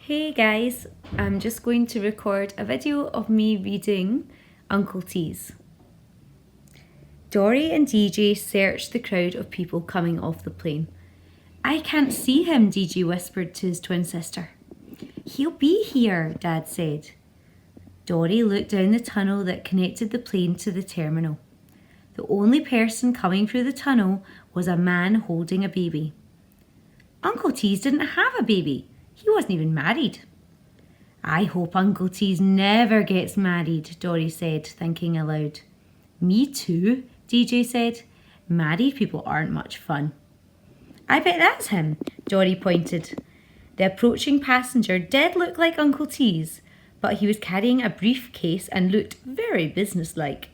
Hey guys, I'm just going to record a video of me reading Uncle Tease. Dory and DJ searched the crowd of people coming off the plane. I can't see him, DJ whispered to his twin sister. He'll be here, Dad said. Dory looked down the tunnel that connected the plane to the terminal. The only person coming through the tunnel was a man holding a baby. Uncle Tease didn't have a baby. He wasn't even married. I hope Uncle Tease never gets married, Dory said, thinking aloud. Me too, DJ said. Married people aren't much fun. I bet that's him, Dory pointed. The approaching passenger did look like Uncle Tease, but he was carrying a briefcase and looked very businesslike.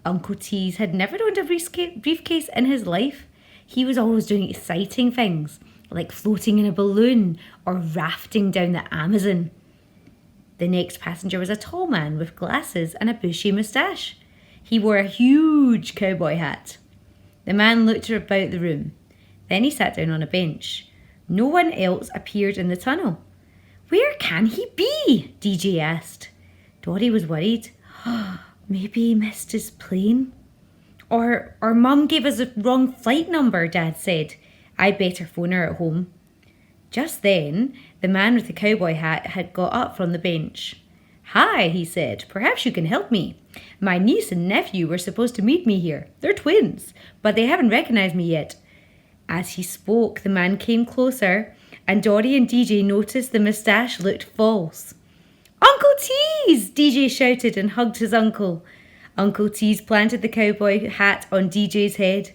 Uncle Tease had never owned a briefcase in his life. He was always doing exciting things, like floating in a balloon or rafting down the Amazon. The next passenger was a tall man with glasses and a bushy moustache. He wore a huge cowboy hat. The man looked about the room. Then he sat down on a bench. No one else appeared in the tunnel. Where can he be? DJ asked. Dory was worried. Maybe he missed his plane. Or Mum gave us a wrong flight number, Dad said. I'd better phone her at home. Just then, the man with the cowboy hat had got up from the bench. Hi, he said. Perhaps you can help me. My niece and nephew were supposed to meet me here. They're twins, but they haven't recognized me yet. As he spoke, the man came closer, and Dory and DJ noticed the moustache looked false. Uncle Tease! DJ shouted and hugged his uncle. Uncle Tease planted the cowboy hat on DJ's head.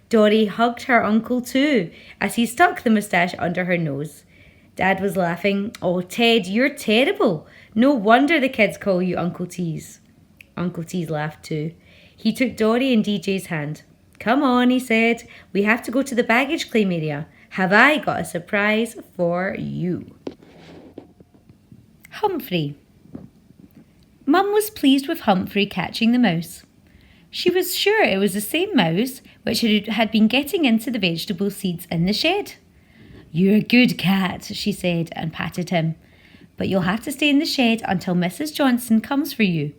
Dory hugged her uncle too, as he stuck the moustache under her nose. Dad was laughing. Oh, Ted, you're terrible. No wonder the kids call you Uncle Tease. Uncle Tease laughed too. He took Dory and DJ's hand. Come on, he said. We have to go to the baggage claim area. Have I got a surprise for you? Humphrey. Mum was pleased with Humphrey catching the mouse. She was sure it was the same mouse which had been getting into the vegetable seeds in the shed. You're a good cat, she said and patted him. But you'll have to stay in the shed until Mrs. Johnson comes for you.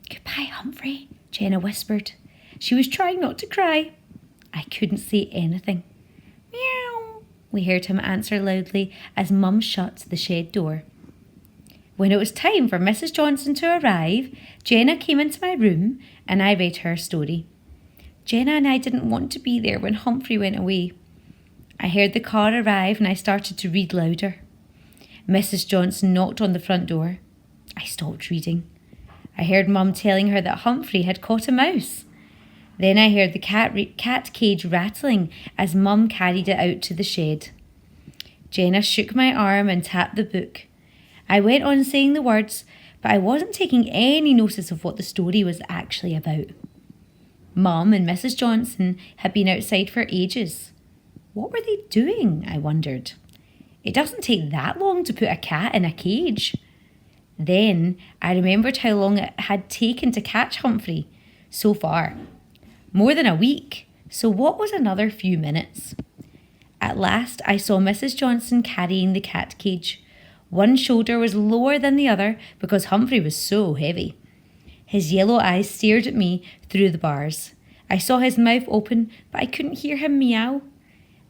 Goodbye, Humphrey, Jenna whispered. She was trying not to cry. I couldn't say anything. Meow, we heard him answer loudly as Mum shut the shed door. When it was time for Mrs. Johnson to arrive, Jenna came into my room and I read her story. Jenna and I didn't want to be there when Humphrey went away. I heard the car arrive and I started to read louder. Mrs. Johnson knocked on the front door. I stopped reading. I heard Mum telling her that Humphrey had caught a mouse. Then I heard the cat cage rattling as Mum carried it out to the shed. Jenna shook my arm and tapped the book. I went on saying the words, but I wasn't taking any notice of what the story was actually about. Mum and Mrs. Johnson had been outside for ages. What were they doing, I wondered. It doesn't take that long to put a cat in a cage. Then I remembered how long it had taken to catch Humphrey. So far, more than a week. So what was another few minutes? At last I saw Mrs. Johnson carrying the cat cage. One shoulder was lower than the other because Humphrey was so heavy. His yellow eyes stared at me through the bars. I saw his mouth open, but I couldn't hear him meow.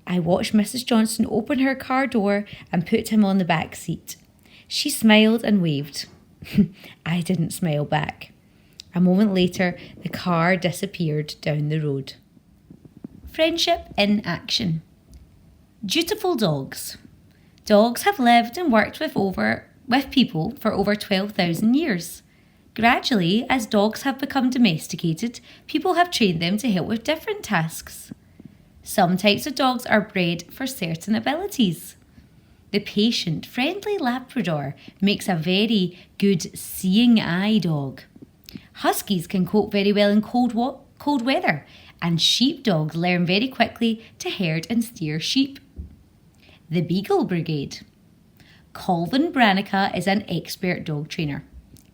I watched Mrs. Johnson open her car door and put him on the back seat. She smiled and waved. I didn't smile back. A moment later, the car disappeared down the road. Friendship in action. Dutiful dogs. Dogs have lived and worked with people for over 12,000 years. Gradually, as dogs have become domesticated, people have trained them to help with different tasks. Some types of dogs are bred for certain abilities. The patient, friendly Labrador makes a very good seeing eye dog. Huskies can cope very well in cold weather, and sheepdogs learn very quickly to herd and steer sheep. The Beagle Brigade. Colvin Branica is an expert dog trainer.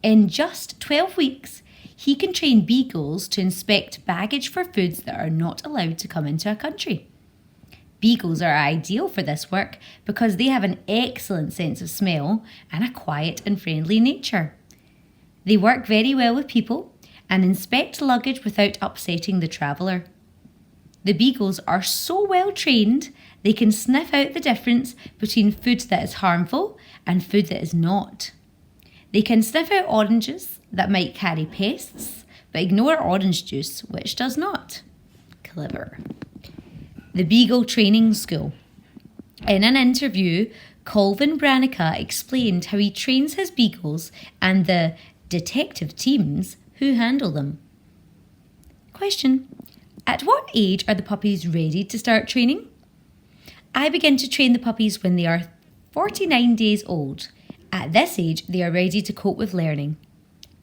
In just 12 weeks, he can train beagles to inspect baggage for foods that are not allowed to come into a country. Beagles are ideal for this work because they have an excellent sense of smell and a quiet and friendly nature. They work very well with people and inspect luggage without upsetting the traveller. The beagles are so well trained they can sniff out the difference between food that is harmful and food that is not. They can sniff out oranges that might carry pests, but ignore orange juice, which does not. Clever. The Beagle Training School. In an interview, Colvin Branica explained how he trains his beagles and the detective teams who handle them. Question: at what age are the puppies ready to start training? I begin to train the puppies when they are 49 days old. At this age, they are ready to cope with learning.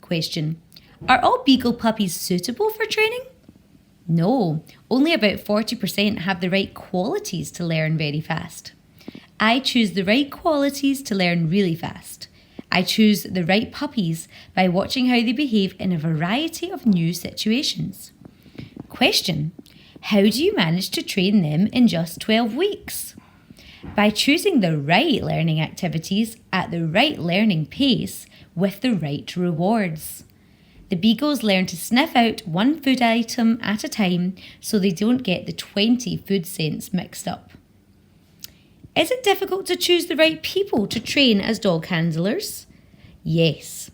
Question: are all beagle puppies suitable for training? No, only about 40% have the right qualities to learn very fast. I choose the right qualities to learn really fast. I choose the right puppies by watching how they behave in a variety of new situations. Question: how do you manage to train them in just 12 weeks? By choosing the right learning activities at the right learning pace with the right rewards. The beagles learn to sniff out one food item at a time so they don't get the 20 food scents mixed up. Is it difficult to choose the right people to train as dog handlers? Yes.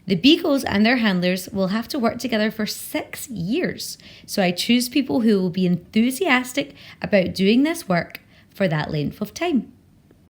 The beagles and their handlers will have to work together for 6 years, so I choose people who will be enthusiastic about doing this work for that length of time.